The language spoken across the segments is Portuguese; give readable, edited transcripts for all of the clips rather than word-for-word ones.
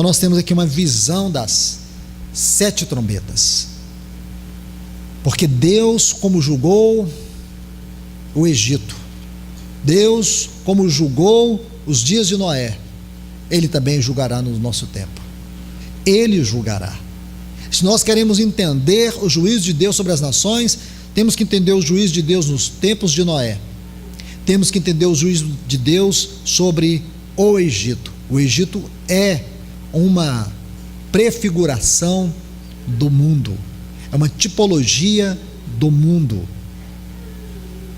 Então nós temos aqui uma visão das 7 trombetas, porque Deus, como julgou o Egito, Deus, como julgou os dias de Noé, Ele também julgará no nosso tempo. Ele julgará. Se nós queremos entender o juízo de Deus sobre as nações, temos que entender o juízo de Deus nos tempos de Noé. Temos que entender o juízo de Deus sobre o Egito. O Egito é uma prefiguração do mundo, é uma tipologia do mundo.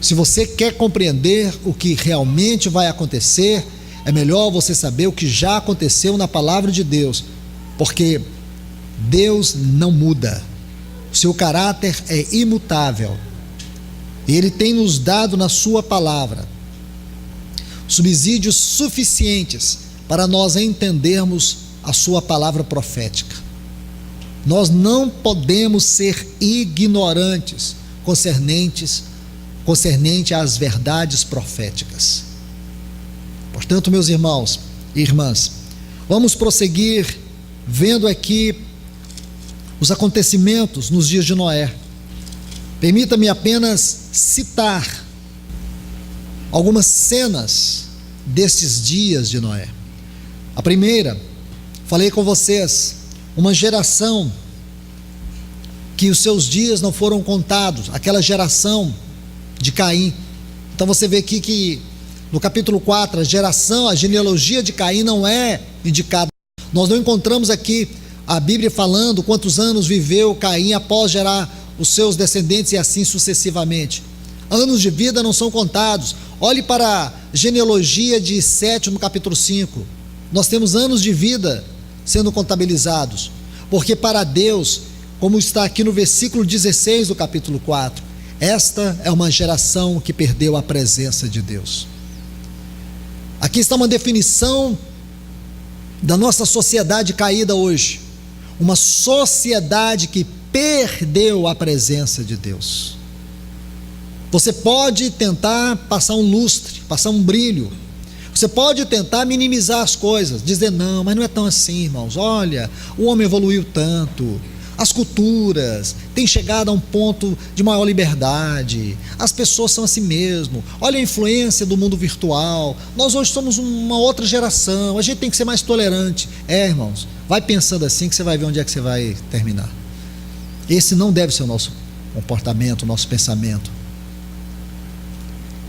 Se você quer compreender o que realmente vai acontecer, é melhor você saber o que já aconteceu na palavra de Deus, porque Deus não muda, o seu caráter é imutável, e Ele tem nos dado na sua palavra subsídios suficientes para nós entendermos a sua palavra profética. Nós não podemos ser ignorantes concernente às verdades proféticas. Portanto, meus irmãos e irmãs, vamos prosseguir vendo aqui os acontecimentos nos dias de Noé. Permita-me apenas citar algumas cenas destes dias de Noé. A primeira, falei com vocês, uma geração que os seus dias não foram contados, aquela geração de Caim. Então você vê aqui que no capítulo 4, a genealogia de Caim não é indicada. Nós não encontramos aqui a Bíblia falando quantos anos viveu Caim após gerar os seus descendentes e assim sucessivamente. Anos de vida não são contados. Olhe para a genealogia de Sete no capítulo 5. Nós temos anos de vida sendo contabilizados, porque para Deus, como está aqui no versículo 16 do capítulo 4, esta é uma geração que perdeu a presença de Deus. Aqui está uma definição da nossa sociedade caída hoje, uma sociedade que perdeu a presença de Deus. Você pode tentar passar um lustre, passar um brilho, você pode tentar minimizar as coisas, dizer não, mas não é tão assim, irmãos. Olha, o homem evoluiu tanto, as culturas têm chegado a um ponto de maior liberdade, as pessoas são assim mesmo, olha a influência do mundo virtual, nós hoje somos uma outra geração, a gente tem que ser mais tolerante. Irmãos, vai pensando assim que você vai ver onde é que você vai terminar. Esse não deve ser o nosso comportamento, o nosso pensamento.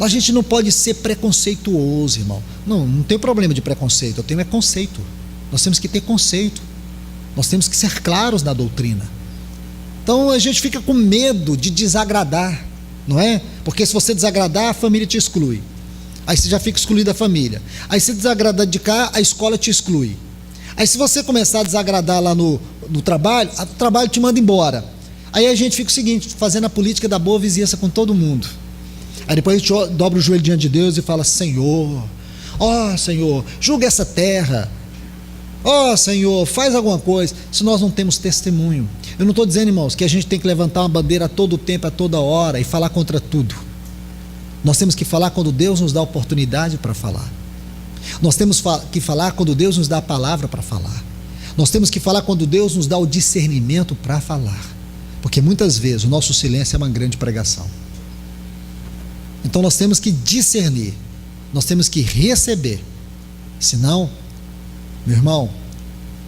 A gente não pode ser preconceituoso, irmão. Não tem problema de preconceito, eu tenho é conceito. Nós temos que ter conceito, nós temos que ser claros na doutrina. Então a gente fica com medo de desagradar, não é? Porque se você desagradar, a família te exclui, aí você já fica excluído da família. Aí se desagradar de cá, a escola te exclui. Aí se você começar a desagradar lá no trabalho, o trabalho te manda embora. Aí a gente fica o seguinte, fazendo a política da boa vizinhança com todo mundo. Aí depois a gente dobra o joelho diante de Deus e fala: Senhor, ó Senhor, julga essa terra, ó Senhor, faz alguma coisa. Se nós não temos testemunho, eu não estou dizendo, irmãos, que a gente tem que levantar uma bandeira a todo tempo, a toda hora e falar contra tudo. Nós temos que falar quando Deus nos dá oportunidade para falar. Nós temos que falar quando Deus nos dá a palavra para falar. Nós temos que falar quando Deus nos dá o discernimento para falar, porque muitas vezes o nosso silêncio é uma grande pregação. Então nós temos que discernir, nós temos que receber, senão, meu irmão,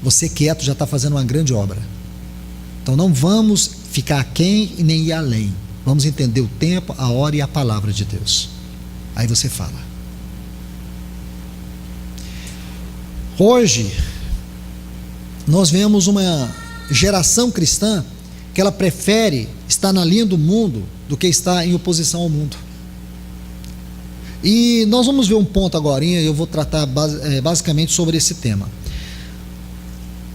você quieto já está fazendo uma grande obra. Então não vamos ficar aquém e nem ir além, vamos entender o tempo, a hora e a palavra de Deus. Aí você fala. Hoje nós vemos uma geração cristã que ela prefere estar na linha do mundo do que estar em oposição ao mundo. E nós vamos ver um ponto agora, eu vou tratar basicamente sobre esse tema.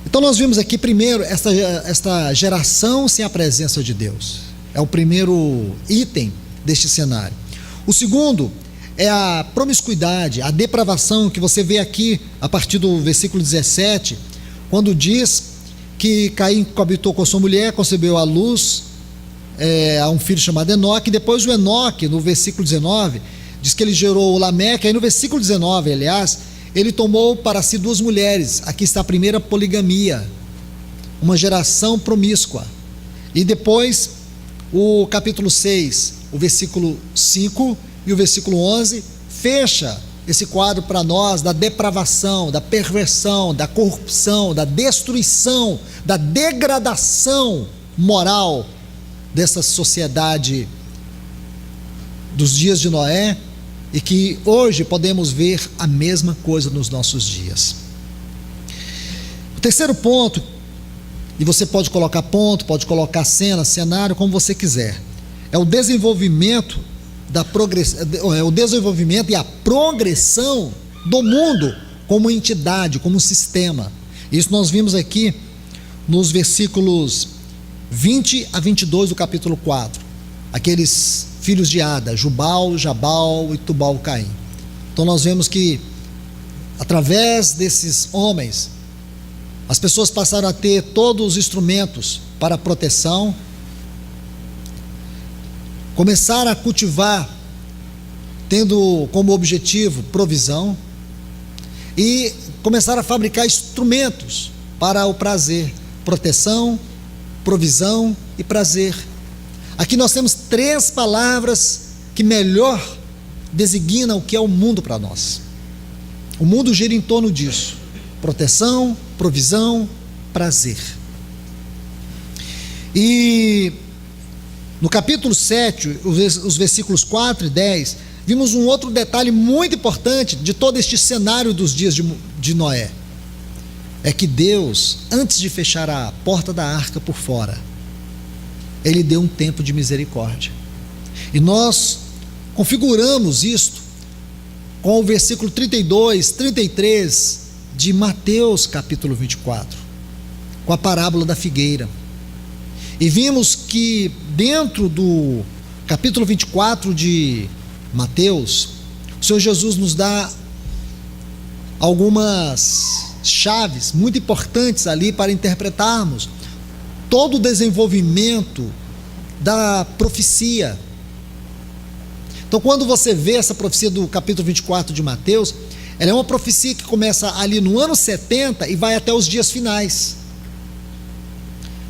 Então nós vimos aqui primeiro esta geração sem a presença de Deus, é o primeiro item deste cenário. O segundo é a promiscuidade, a depravação, que você vê aqui a partir do versículo 17, quando diz que Caim coabitou com a sua mulher, concebeu à luz a um filho chamado Enoque. Depois o Enoque, no versículo 19, diz que ele gerou o Lameque. Aí no versículo 19, aliás, ele tomou para si 2 mulheres. Aqui está a primeira poligamia, uma geração promíscua. E depois, o capítulo 6, o versículo 5 e o versículo 11, fecha esse quadro para nós da depravação, da perversão, da corrupção, da destruição, da degradação moral dessa sociedade dos dias de Noé, e que hoje podemos ver a mesma coisa nos nossos dias. O terceiro ponto, e você pode colocar ponto, pode colocar cena, cenário, como você quiser, é o desenvolvimento o desenvolvimento e a progressão do mundo como entidade, como sistema. Isso nós vimos aqui nos versículos 20 a 22 do capítulo 4. Aqueles filhos de Ada, Jubal, Jabal e Tubal-Caim. Então nós vemos que através desses homens, as pessoas passaram a ter todos os instrumentos para proteção, começaram a cultivar, tendo como objetivo provisão, e começaram a fabricar instrumentos para o prazer: proteção, provisão e prazer. Aqui nós temos 3 palavras que melhor designam o que é o mundo para nós. O mundo gira em torno disso: proteção, provisão, prazer. E no capítulo 7, os versículos 4 e 10, vimos um outro detalhe muito importante de todo este cenário dos dias de Noé. É que Deus, antes de fechar a porta da arca por fora, Ele deu um tempo de misericórdia. E nós configuramos isto com o versículo 32, 33 de Mateus capítulo 24, com a parábola da figueira. E vimos que dentro do capítulo 24 de Mateus, o Senhor Jesus nos dá algumas chaves muito importantes ali para interpretarmos todo o desenvolvimento da profecia. Então, quando você vê essa profecia do capítulo 24 de Mateus, ela é uma profecia que começa ali no ano 70 e vai até os dias finais.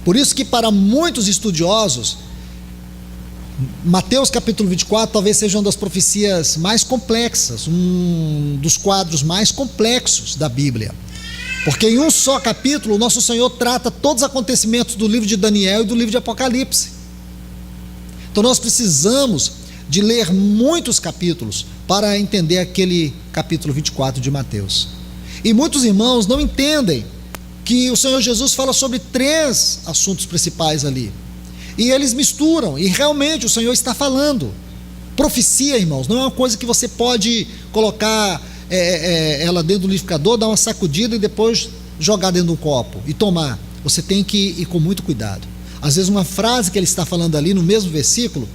Por isso que para muitos estudiosos, Mateus capítulo 24 talvez seja uma das profecias mais complexas, um dos quadros mais complexos da Bíblia. Porque em um só capítulo, o nosso Senhor trata todos os acontecimentos do livro de Daniel e do livro de Apocalipse. Então nós precisamos de ler muitos capítulos para entender aquele capítulo 24 de Mateus. E muitos irmãos não entendem que o Senhor Jesus fala sobre 3 assuntos principais ali. E eles misturam, e realmente o Senhor está falando. Profecia, irmãos, não é uma coisa que você pode colocar ela dentro do liquidificador, dar uma sacudida e depois jogar dentro de um copo e tomar. Você tem que ir com muito cuidado. Às vezes uma frase que ele está falando ali no mesmo versículo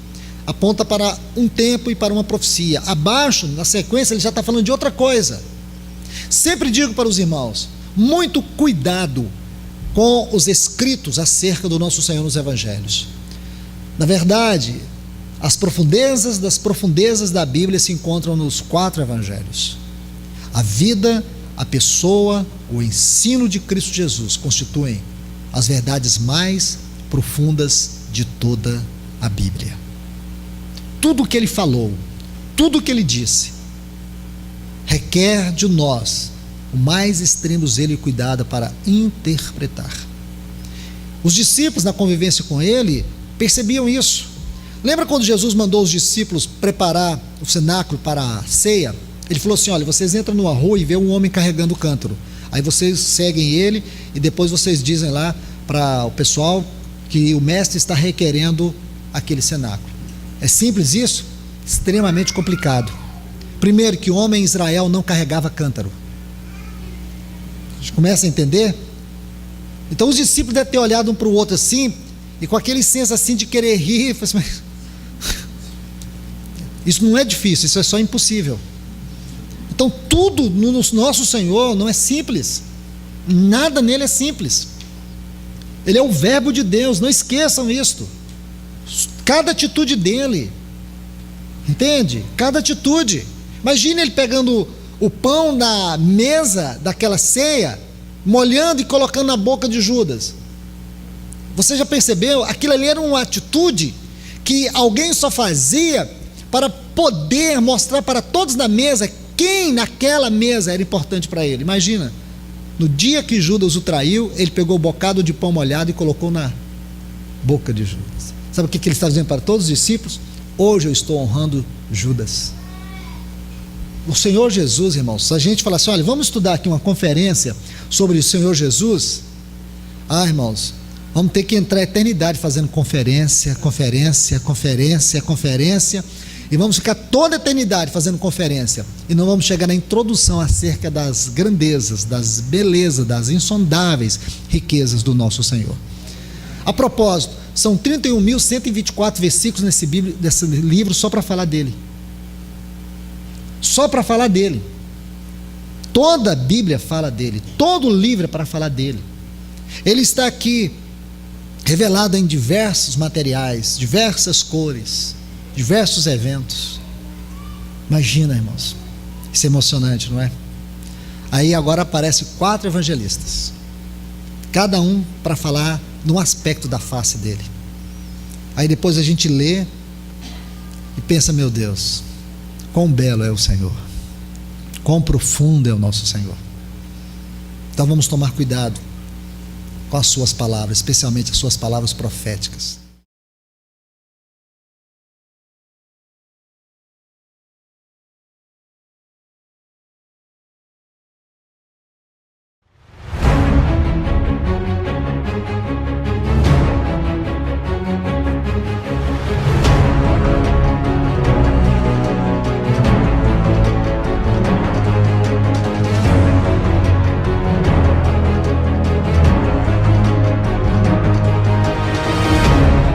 aponta para um tempo e para uma profecia. Abaixo, na sequência, ele já está falando de outra coisa. Sempre digo para os irmãos: muito cuidado com os escritos acerca do nosso Senhor nos Evangelhos. Na verdade, as profundezas das profundezas da Bíblia se encontram nos 4 Evangelhos. A vida, a pessoa, o ensino de Cristo Jesus constituem as verdades mais profundas de toda a Bíblia. Tudo o que ele falou, tudo o que ele disse, requer de nós o mais extremo zelo e cuidado para interpretar. Os discípulos, na convivência com ele, percebiam isso. Lembra quando Jesus mandou os discípulos preparar o cenáculo para a ceia? Ele falou assim: olha, vocês entram numa rua e vê um homem carregando o cântaro. Aí vocês seguem ele e depois vocês dizem lá para o pessoal que o mestre está requerendo aquele cenáculo. É simples isso? Extremamente complicado. Primeiro, que o homem em Israel não carregava cântaro. A gente começa a entender? Então os discípulos devem ter olhado um para o outro assim, e com aquele senso assim de querer rir, assim, mas isso não é difícil, isso é só impossível. Então tudo no nosso Senhor não é simples, nada nele é simples. Ele é o verbo de Deus, não esqueçam isto. Cada atitude dele, entende? Cada atitude. Imagine ele pegando o pão na mesa daquela ceia, molhando e colocando na boca de Judas. Você já percebeu? Aquilo ali era uma atitude que alguém só fazia para poder mostrar para todos na mesa quem naquela mesa era importante para ele. Imagina, no dia que Judas o traiu, ele pegou o bocado de pão molhado e colocou na boca de Judas. Sabe o que ele está dizendo para todos os discípulos? Hoje eu estou honrando Judas. O Senhor Jesus, irmãos, se a gente falar assim, olha, vamos estudar aqui uma conferência sobre o Senhor Jesus, irmãos, vamos ter que entrar a eternidade fazendo conferência, e vamos ficar toda a eternidade fazendo conferência, e não vamos chegar na introdução acerca das grandezas, das belezas, das insondáveis riquezas do nosso Senhor. A propósito, são 31.124 versículos nesse livro só para falar dele. Só para falar dele. Toda a Bíblia fala dele, todo o livro é para falar dele. Ele está aqui revelado em diversos materiais, diversas cores, diversos eventos. Imagina, irmãos, isso é emocionante, não é? Aí agora aparecem 4 evangelistas, cada um para falar de um aspecto da face dele. Aí depois a gente lê e pensa, meu Deus, quão belo é o Senhor, quão profundo é o nosso Senhor. Então vamos tomar cuidado com as suas palavras, especialmente as suas palavras proféticas.